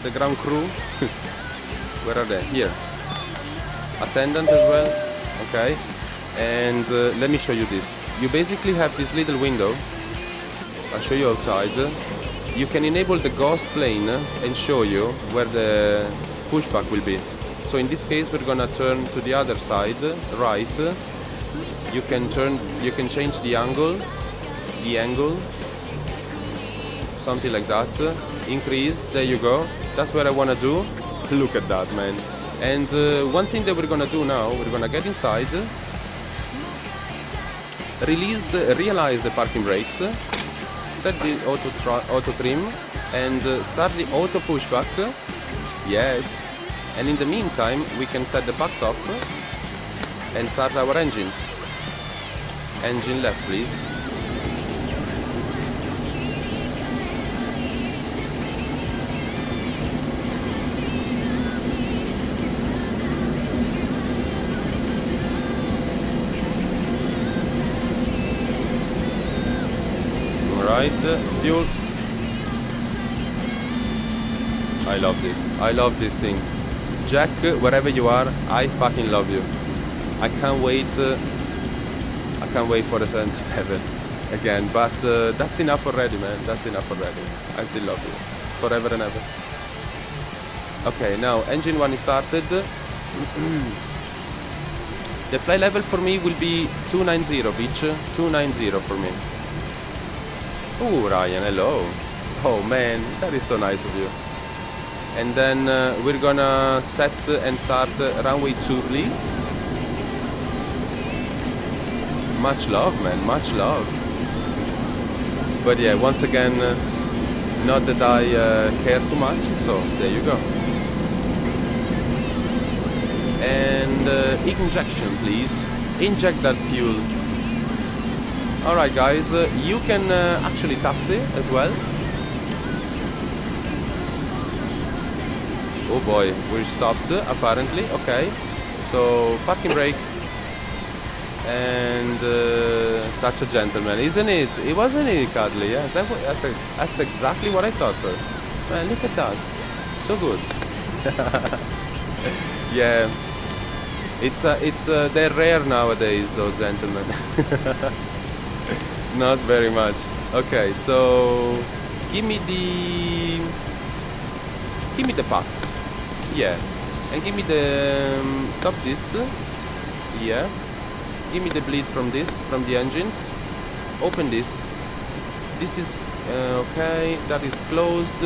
the ground crew. Where are they? Here. Attendant as well. Okay. And let me show you this. You basically have this little window. I'll show you outside. You can enable the ghost plane and show you where the pushback will be. So in this case, we're gonna turn to the other side, right. You can change the angle, something like that. Increase, there you go. That's what I wanna do. Look at that, man. And one thing that we're gonna do now, we're gonna get inside, realize the parking brakes, set the auto trim, and start the auto pushback. Yes. And in the meantime, we can set the packs off and start our engines. Engine left, please. Alright, fuel. I love this. I love this thing. Jack, wherever you are, I fucking love you. I can't wait for the 77 again, but that's enough already, man. That's enough already. I still love you forever and ever. Okay, now engine 1 is started. The flight level for me will be 290, bitch. 290 for me. Oh, Ryan, hello. Oh man, that is so nice of you. And then we're gonna set and start runway 2, please. Much love, man, much love. But yeah, once again, not that I care too much, so there you go. And injection, please. Inject that fuel. Alright guys, you can actually taxi as well. Oh boy, we're stopped apparently. Okay, so parking brake. And such a gentleman, isn't it? It wasn't it, Cuddly? Yes, that's exactly what I thought first. Man, look at that, so good. Yeah, they're rare nowadays, those gentlemen. Not very much. Okay, so give me the packs. Yeah, and give me the stop this. Yeah. Give me the bleed from the engines. Open this. This is okay, that is closed.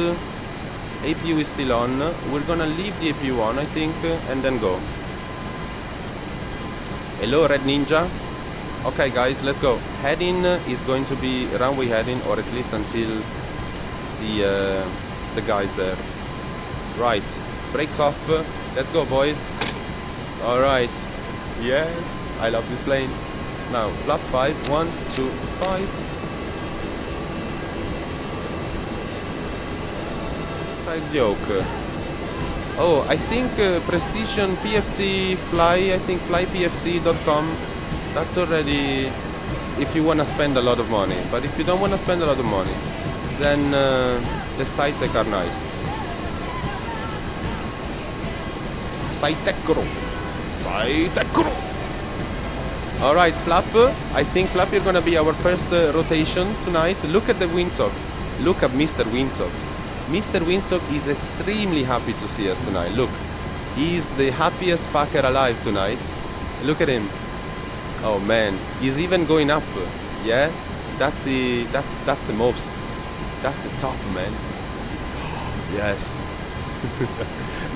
APU is still on. We're gonna leave the APU on, I think, and then go. Hello, Red Ninja. Okay, guys, let's go. Heading is going to be runway heading, or at least until the guys there. Right, brakes off. Let's go, boys. All right. Yes. I love this plane. Now, flaps 5, 1, 2, 5. Size yoke. Oh, I think Precision PFC Fly, I think flypfc.com. That's already if you want to spend a lot of money. But if you don't want to spend a lot of money, then the Cytec are nice. Cytec. Alright, Flap. I think, Flap, you're gonna be our first rotation tonight. Look at the windsock. Look at Mr. Windsock. Mr. Windsock is extremely happy to see us tonight. Look, he's the happiest fucker alive tonight. Look at him. Oh man, he's even going up. Yeah, that's the most. That's the top, man. Yes.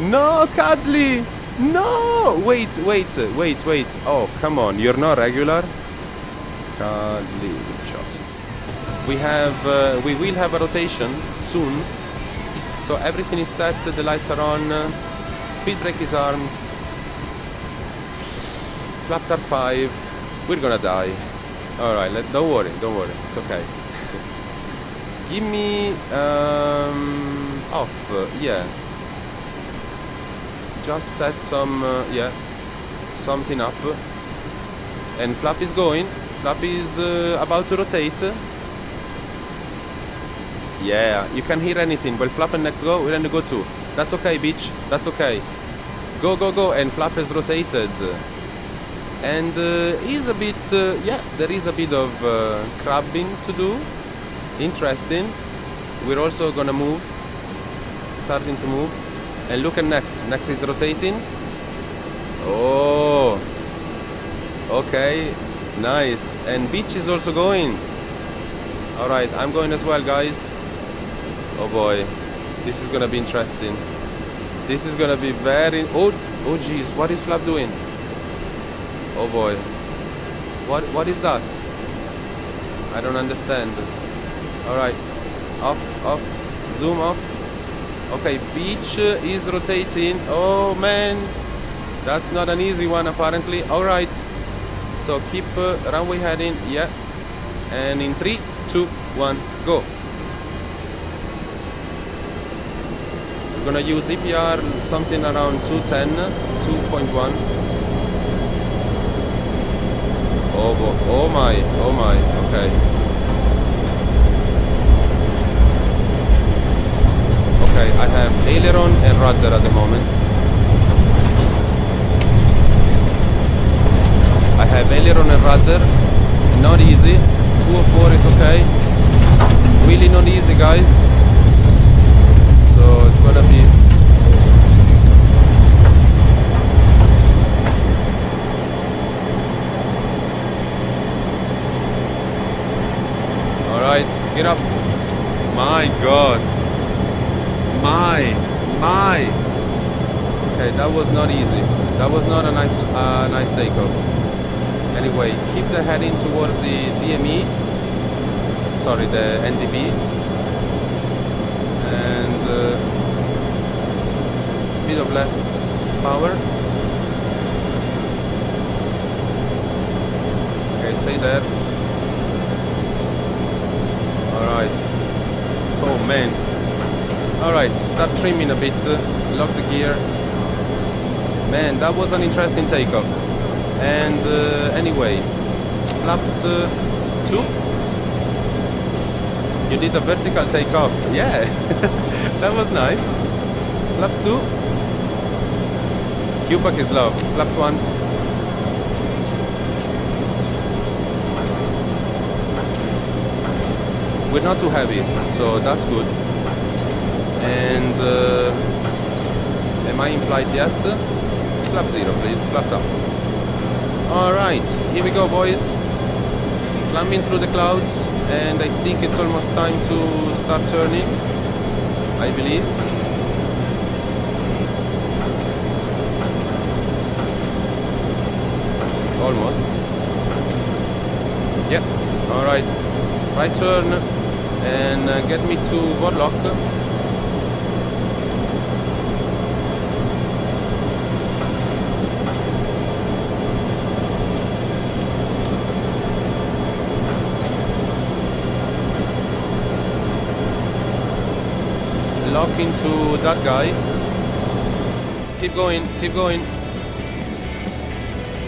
No, Cuddly. No! Wait. Oh, come on. You're not regular? Cuddly chops. We will have a rotation soon. So everything is set. The lights are on. Speed brake is armed. Flaps are 5. We're gonna die. Alright, don't worry. It's okay. Give me off. Yeah. Just set some, something up. And Flap is going. Flap is about to rotate. Yeah, you can hear anything. Well, flap and next go, we're gonna go too. That's okay, beach. That's okay. Go, go, go. And flap has rotated. And is a bit, yeah, there is a bit of crabbing to do. Interesting. We're also gonna move. Starting to move. And look at next. Next is rotating. Oh. Okay. Nice. And beach is also going. Alright, I'm going as well, guys. Oh boy. This is gonna be interesting. This is gonna be very... Oh jeez. What is flap doing? Oh boy. What is that? I don't understand. Alright. Off. Zoom off. Okay, beach is rotating. Oh man. That's not an easy one apparently. Alright. So keep runway heading. Yeah. And in 3, 2, 1, go. We're gonna use EPR something around 210, 2.1. Oh my, okay. Okay, I have aileron and rudder at the moment. I have aileron and rudder, not easy. 204 is okay. Really not easy, guys. So it's gonna be... Alright, get up. My god. My. Okay, that was not easy. That was not a nice takeoff. Anyway, keep the heading towards the DME. Sorry, the NDB. And a bit of less power. Okay, stay there. Alright. Oh man. Alright, start trimming a bit. Lock the gear. Man, that was an interesting takeoff. And anyway, flaps 2. You did a vertical takeoff. Yeah, that was nice. Flaps 2. Q-back is low. Flaps 1. We're not too heavy, so that's good. And am I in flight? Yes. Flap 0, please. Flaps up. Alright, here we go, boys. Climbing through the clouds, and I think it's almost time to start turning, I believe. Almost. Yep. Alright. Right turn, and get me to Vorlock. Lock into that guy. Keep going, keep going.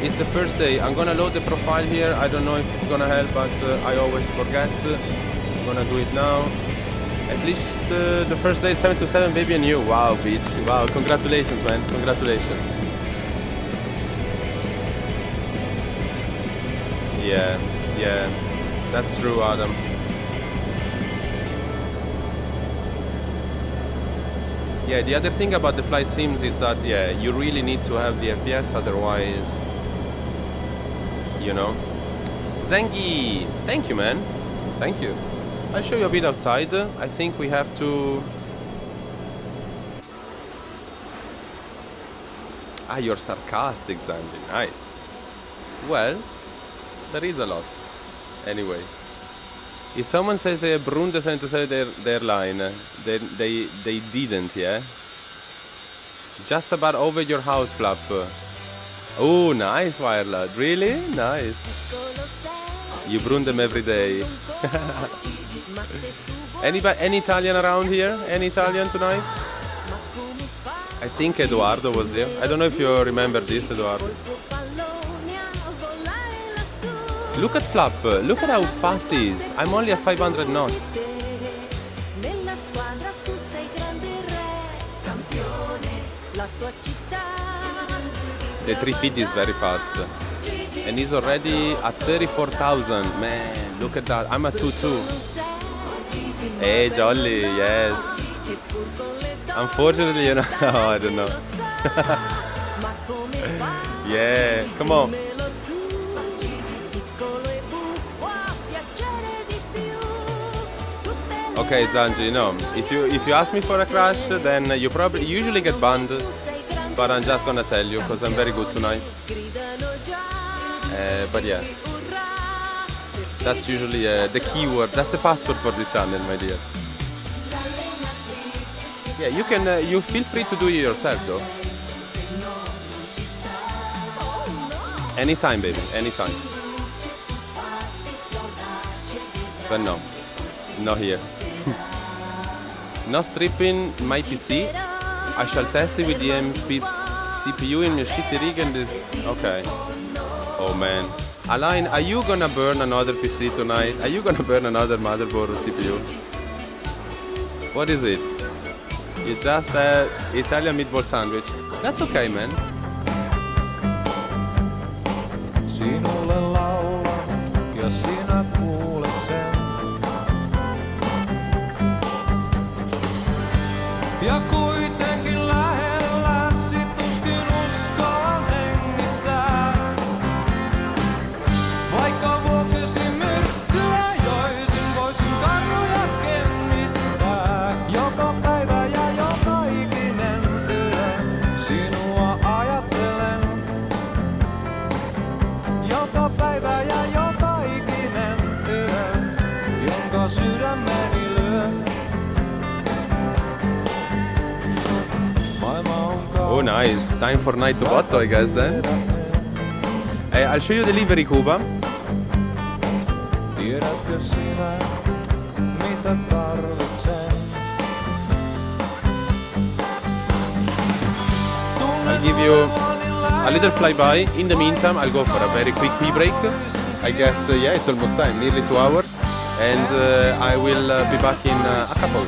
It's the first day. I'm gonna load the profile here. I don't know if it's gonna help, but I always forget. I'm gonna do it now. At least the first day, 727, baby, and you. Wow, Beach. Wow, congratulations, man. Congratulations. Yeah, that's true, Adam. Yeah, the other thing about the flight sims is that, yeah, you really need to have the FPS, otherwise, you know. Zengi! Thank you, man. Thank you. I'll show you a bit outside. I think we have to... Ah, you're sarcastic, Zangi. Nice. Well, there is a lot. Anyway. If someone says they have ruined the 727 their line, they didn't, yeah? Just about over your house, Flap. Oh, nice, Wirelad. Really? Nice. You ruin them every day. Any Italian around here? Any Italian tonight? I think Eduardo was here. I don't know if you remember this, Eduardo. Look at Flap, look at how fast he is. I'm only at 500 knots. The 350 is very fast. And he's already at 34,000. Man, look at that. I'm at 2.2. Hey, Jolly, yes. Unfortunately, you know, oh, I don't know. Yeah, come on. Okay, Zanji, you know, if you ask me for a crash, then you probably usually get banned. But I'm just gonna tell you because I'm very good tonight. But yeah, that's usually the keyword. That's the password for this channel, my dear. Yeah, you can. You feel free to do it yourself, though. Anytime, baby. Anytime. But no, not here. Not stripping my PC. I shall test it with the CPU in your shitty rig and this. Okay. Oh man. Alain, are you gonna burn another PC tonight? Are you gonna burn another motherboard or CPU? What is it? You just had Italian meatball sandwich. That's okay, man. Sinulle laulan ja sinä kuulet sen. Ja kuitenkin lähelläsi tuskin uskalla hengittää. Vaikka vuoksesi myrkkyä joisin, voisin karhuja kengittää. Joka päivä ja joka ikinen yö sinua ajattelen. Joka päivä ja joka ikinen yö, jonka sydämeni lyö. Oh, nice. Time for night to botto, I guess, then. Hey, I'll show you the livery, Kuba. Tiedätkö sinä, mitä tarvitsen? I'll give you a little flyby. In the meantime, I'll go for a very quick pee break. I guess, yeah, it's almost time, nearly 2 hours. And I will be back in a couple.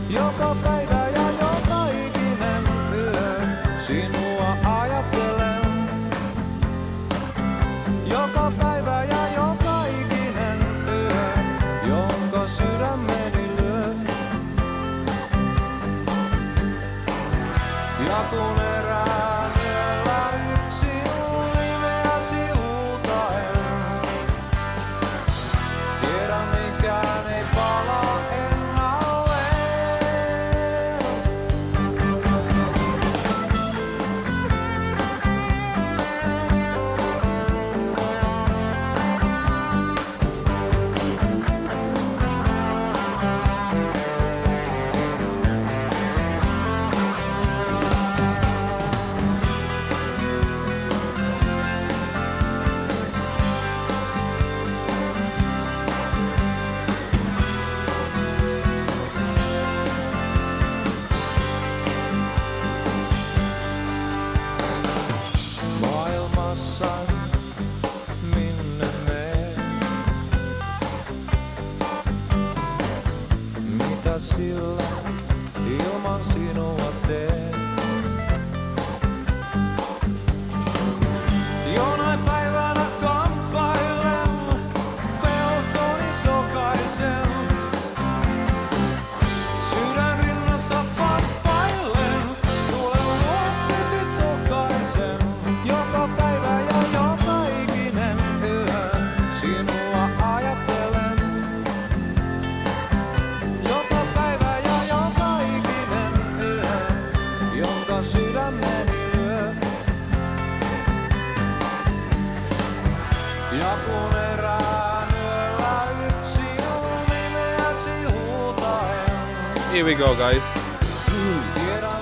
Joka päivä ja joka ikinen yö sinua ajattelen. Joka päivä ja joka ikinen yö, jonka sydämeni lyö. Ja kun erään yöllä yksin nimeäsi huutaen, tiedän mikään ei palaa ennalleen. Maailmassa minne menen? Mitä sillä ilman sinua teen? Jonain päivänä kamppailen, pelkoni sokaisen. Sydän rinnassa pappailen, tulen luoksesi tokaisen. Joka päivä ja joka ikinen yö sinua ajattelen. Joka päivä ja joka ikinen yö, jonka sydämeni lyö. Ja kun erään yöllä yksin nimeäsi huutaen, Here we go, guys. tiedän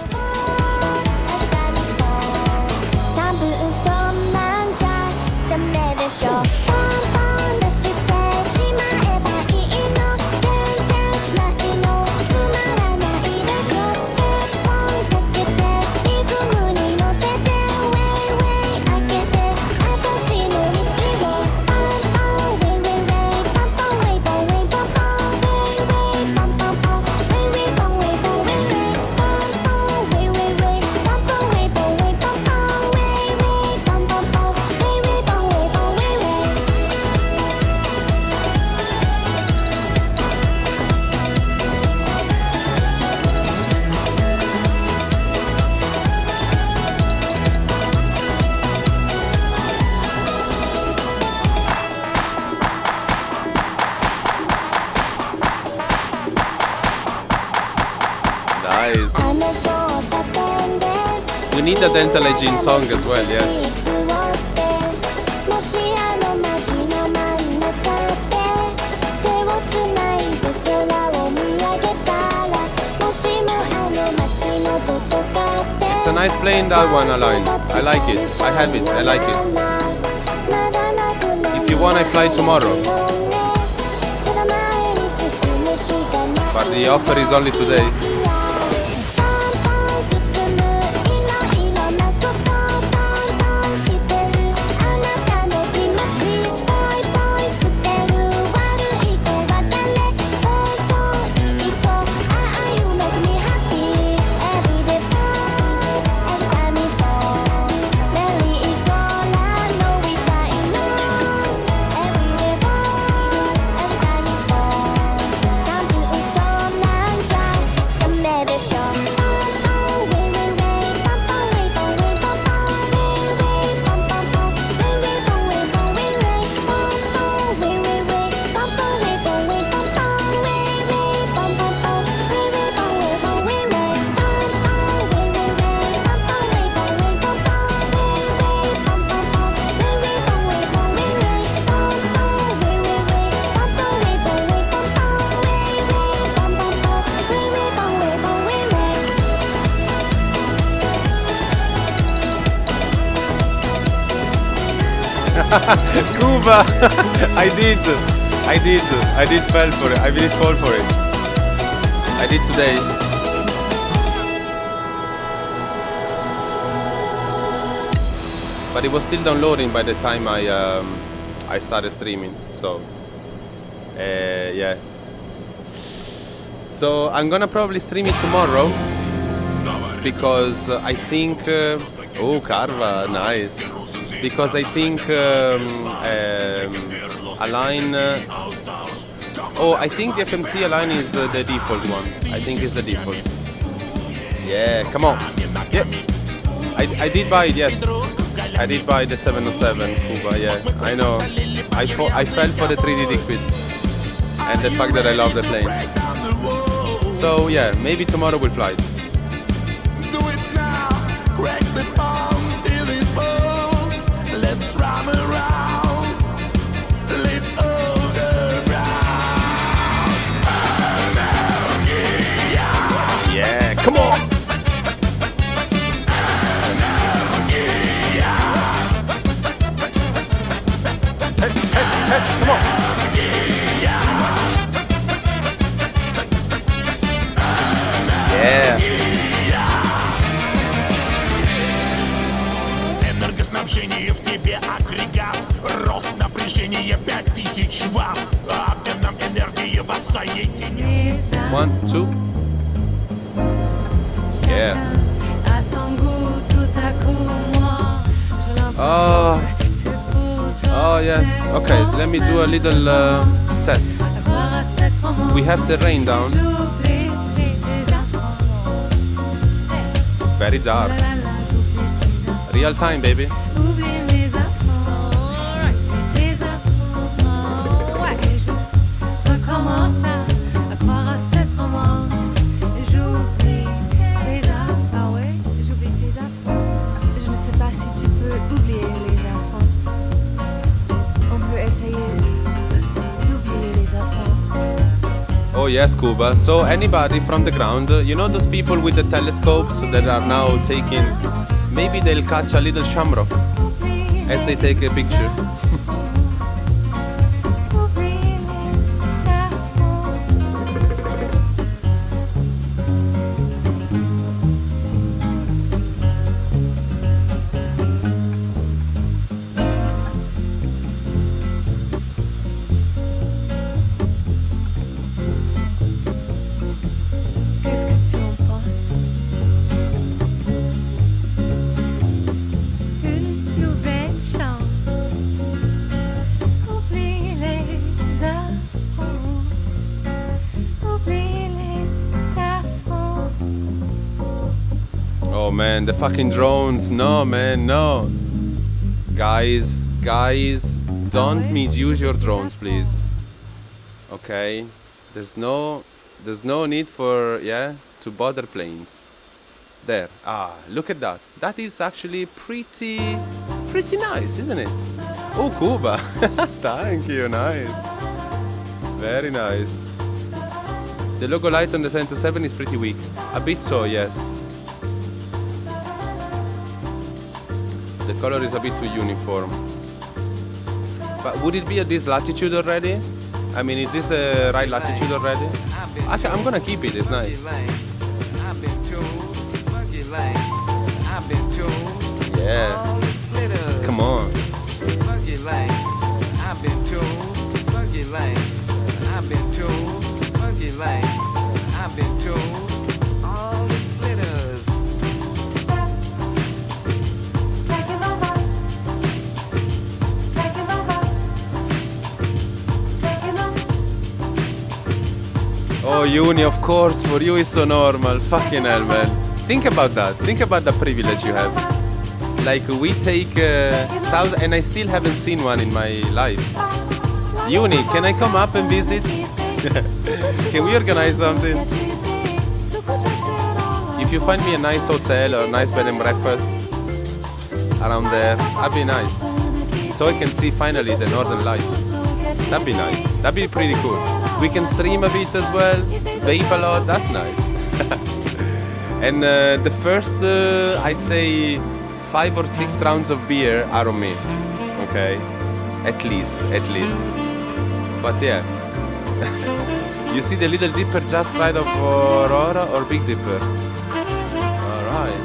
多分そんなんじゃダメでしょ。ポンポン出してしまえばいいの。全然しないのつまらないでしょ。一本かけてリズムに乗せてウェイウェイ開けて私の道をポンポンウェイウェイウェイポンポンウェイポンウェイポンポンウェイウェイポンポンポンウェイウェイポンウェイポンウェイウェイ Nice. あの交差点で We need a dental hygiene song as well, yes. もしあの街の真ん中で手をつないで空を見上げたらもしもあの街のどこかで It's a nice plane, that one, Alain. I like it. I have it. I like it. If you want, I fly tomorrow. But the offer is only today. Cuba! I did fall for it. I did fall for it. I did today. But it was still downloading by the time I started streaming. So yeah. So I'm gonna probably stream it tomorrow because I think oh, Carva, nice. Because I think Align. Oh, I think the FMC Align is the default one. I think it's the default. Yeah, come on. Yeah, I did buy it. Yes, I did buy the 707 Cuba. Yeah, I know. I fell for the 3D liquid and the fact that I love the plane. So yeah, maybe tomorrow we'll fly. Do it now, crack the bomb till it falls. Let's run around, let's overground. Yeah, come on. Hey, come on. Yeah. Энергоснабжение в тебе агрегат. Рост напряжения 5000 ватт. Обменом энергии воссоединен. 1, 2. Yeah. Oh. Oh yes. Okay, let me do a little test. We have the rain down. Very dark. Real time, baby. Oh yes, Cuba. So anybody from the ground, you know those people with the telescopes that are now taking, maybe they'll catch a little shamrock as they take a picture. Oh man, the fucking drones. No man, no. Guys, don't misuse your drones, please. Okay? There's no need for, yeah, to bother planes. There. Ah, look at that. That is actually pretty nice, isn't it? Oh, Cuba. Thank you. Nice. Very nice. The logo light on the 727 is pretty weak. A bit so, yes. The color is a bit too uniform. But would it be at this latitude already? I mean, is this the right latitude already? Actually, I'm gonna keep it. It's nice. Yeah. Come on. Oh, uni, of course, for you is so normal. Fucking hell, man. Think about that. Think about the privilege you have. Like, we take thousands, and I still haven't seen one in my life. Uni, can I come up and visit? Can we organize something? If you find me a nice hotel or a nice bed and breakfast around there, that'd be nice. So I can see finally the northern lights. That'd be nice. That'd be pretty cool. We can stream a bit as well, vape a lot, that's nice. And the first, I'd say, 5 or 6 rounds of beer are on me, okay? At least. But yeah. You see the Little Dipper just right of Aurora or Big Dipper? Alright,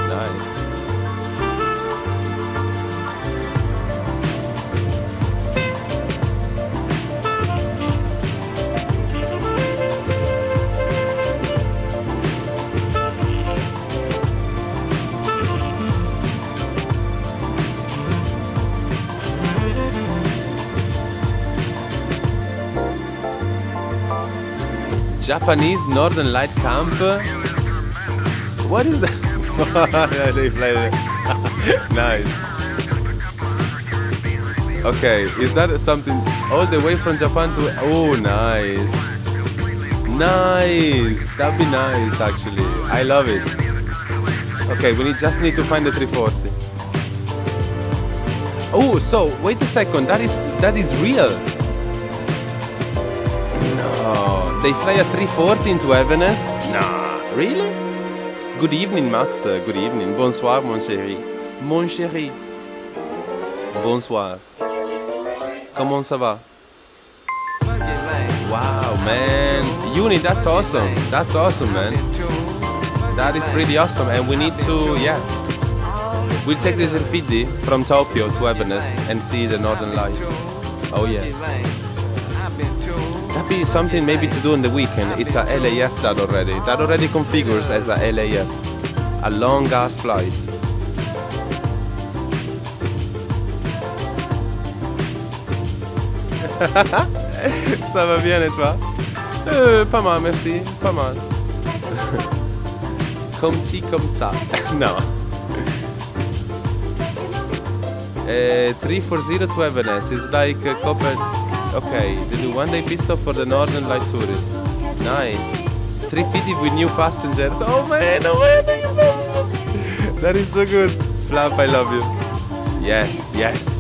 nice. Japanese Northern Light Camp. What is that? They play it. Nice. Okay, is that something all the way from Japan to? Oh, nice. Nice. That'd be nice, actually. I love it. Okay, just need to find the 340. Oh, so wait a second. That is real. No, they fly a 340 into Evanes? Nah, really? Good evening, Max. Good evening. Bonsoir, mon chéri. Mon chéri. Bonsoir. Comment ça va? Wow, man. Uni, that's awesome. That's awesome, man. That is pretty awesome. And we need to, yeah. We'll take the 350 from Tokyo to Evanes and see the northern lights. Oh, yeah. That'd be something maybe to do on the weekend. It's a LAF that already configures as a LAF. A long ass flight. Ça va bien et toi? Pas mal, merci. Pas mal. Comme ci, comme ça. No. 340 to Evanes is like a couple. Okay, they do one day pit stop for the Northern Light tourists. Nice. 350 with new passengers. Oh man, that is so good. Flap, I love you. Yes, yes.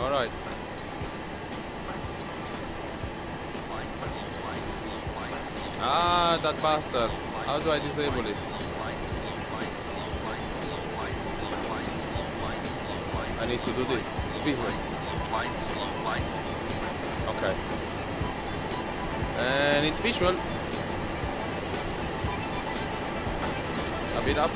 All right. Ah, that bastard. How do I disable it? I need to do this. Visual. Okay. And it's visual. A bit up.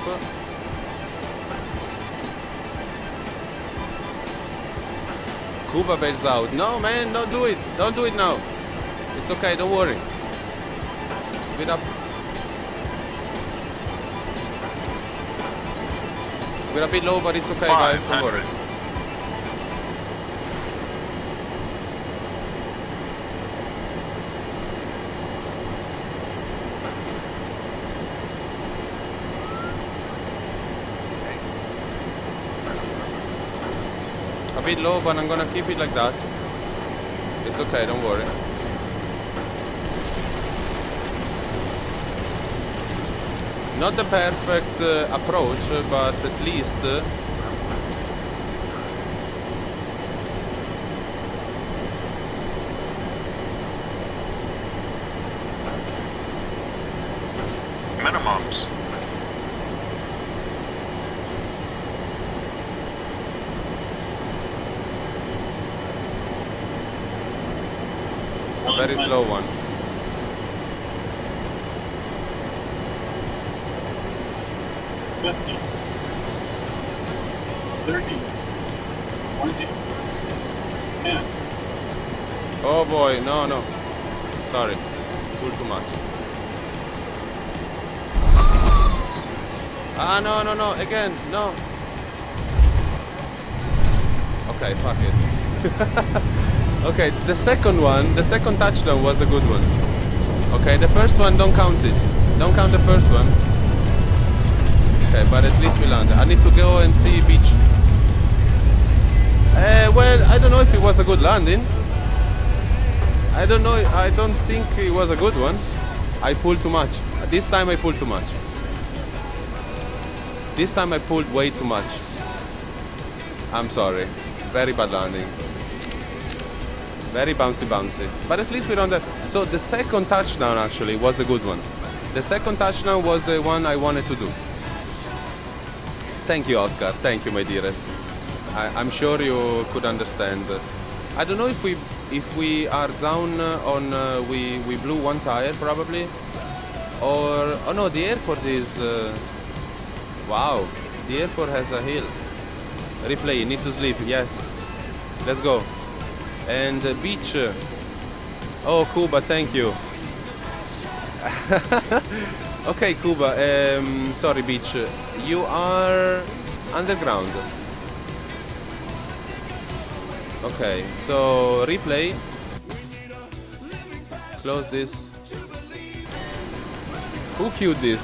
Cuba bails out. No, man, don't do it. Don't do it now. It's okay, don't worry. A bit up. We're a bit low, but it's okay, guys. Don't worry. A bit low, but I'm gonna keep it like that. It's okay, don't worry. Not the perfect approach, but at least minimums. a very slow one. Oh boy, no, no. Sorry. Pull too much. Ah, no, no, no. Again, no. Okay, fuck it. Okay, the second one, the second touchdown was a good one. Okay, the first one, don't count it. Don't count the first one. Okay, but at least we landed. I need to go and see beach. Well, I don't know if it was a good landing. I don't know. I don't think it was a good one. I pulled too much. This time I pulled too much. This time I pulled way too much. I'm sorry. Very bad landing. Very bouncy, bouncy. But at least we're on the... So the second touchdown actually was a good one. The second touchdown was the one I wanted to do. Thank you, Oscar. Thank you, my dearest. I'm sure you could understand. I don't know if we are down on... we blew one tire probably. Or... Oh no, the airport is... wow. The airport has a hill. Replay, need to sleep. Yes. Let's go. And beach. Oh, Cuba, thank you. Okay, Cuba. Sorry, beach. You are underground. Okay, so replay. Close this. Who queued this?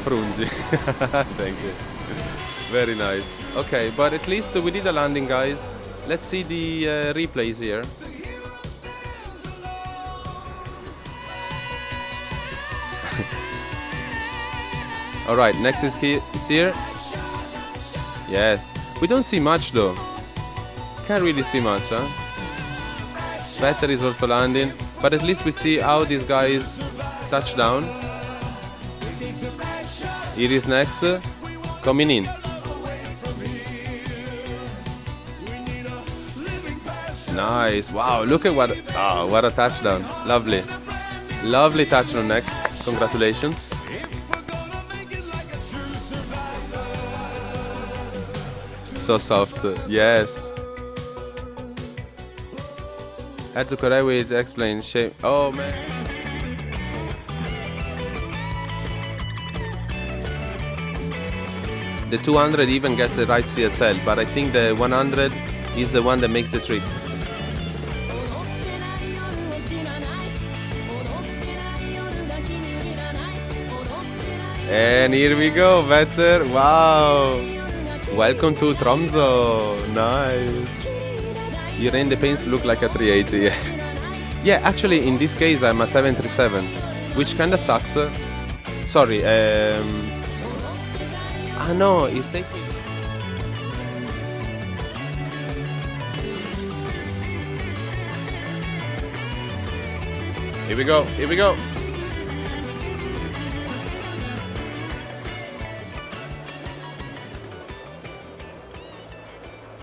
Frunzi. Thank you. Very nice. Okay, but at least we did a landing, guys. Let's see the replays here. All right, next is here. Yes, we don't see much though. Can't really see much, huh? Better is also landing, but at least we see how these guys touch down. Here is next, coming in. Nice. Wow, look at what... Oh, what a touchdown. Lovely. Lovely touchdown next. Congratulations. So soft. Yes. Had to correct with explain shape. Oh, man. The 200 even gets the right CSL, but I think the 100 is the one that makes the trick. And here we go, better. Wow. Welcome to Tromsø. Nice. Your independence look like a 380. Yeah, actually, in this case, I'm a 737, which kind of sucks. Sorry. Ah, no, it's taking. Here we go. Here we go.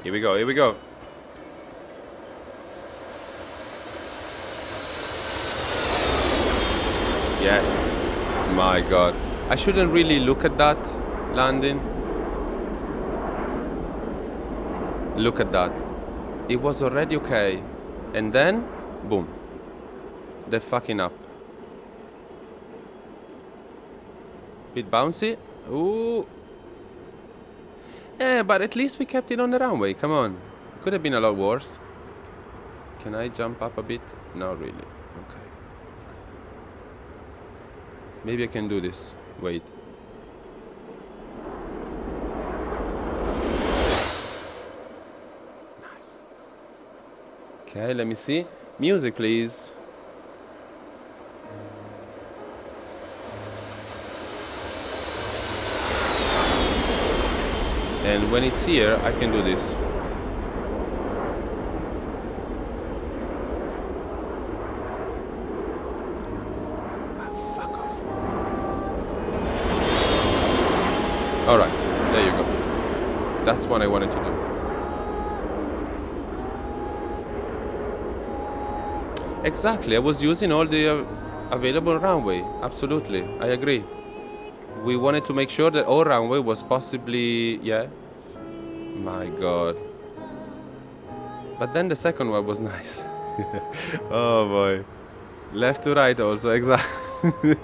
Here we go. Here we go. Yes. My God. I shouldn't really look at that landing. Look at that. It was already okay. And then, boom. They're fucking up. Bit bouncy. Ooh. Yeah, but at least we kept it on the runway. Come on. Could have been a lot worse. Can I jump up a bit? Not really. Okay. Maybe I can do this. Wait. Nice. Okay, let me see. Music, please. And when it's here, I can do this. Fuck off. Alright, there you go. That's what I wanted to do. Exactly, I was using all the available runway. Absolutely, I agree. We wanted to make sure that our runway was possibly, yeah. My God. But then the second one was nice. Oh boy. Left to right also, exactly.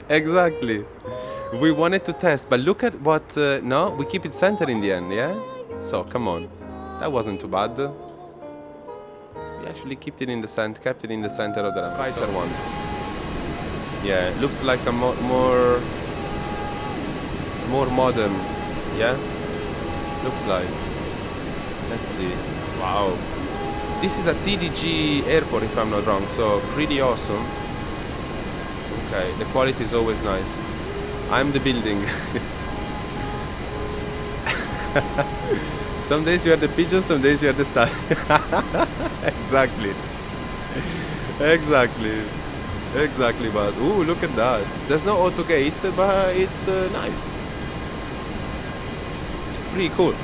Exactly. We wanted to test, but look at what, no, we keep it center in the end, yeah? So, come on. That wasn't too bad. We actually kept it in the center, kept it in the center of the lighter ones. Yeah, it looks like a more modern, yeah? Looks like. Let's see. Wow. This is a TDG airport, if I'm not wrong, so pretty awesome. Okay, the quality is always nice. I'm the building. Some days you are the pigeon, some days you are the star. Exactly. Exactly. Exactly, but ooh, look at that. There's no auto gate, but it's nice. Pretty cool.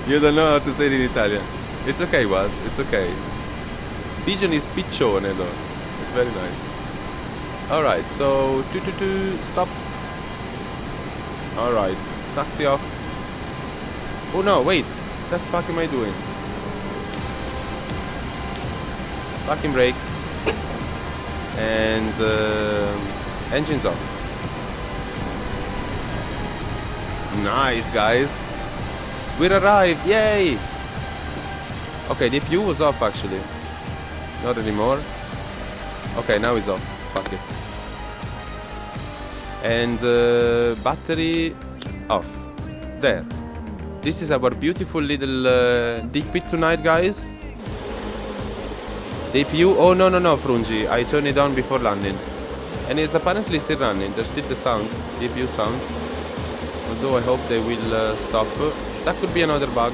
You don't know how to say it in Italian. It's okay, Buzz. It's okay. Pigeon is piccione, though. It's very nice. Alright, so stop. Alright, taxi off. Oh no, wait. What the fuck am I doing? Parking brake. And engines off. Nice, guys. We arrived, yay! Okay, the PU was off actually. Not anymore. Okay, now it's off. Fuck it. And battery off. There. This is our beautiful little dick pit tonight, guys. The PU. Oh no, Frungi. I turned it on before landing. And it's apparently still running. There's still the sounds. The PU sounds. Although I hope they will stop. That could be another bug.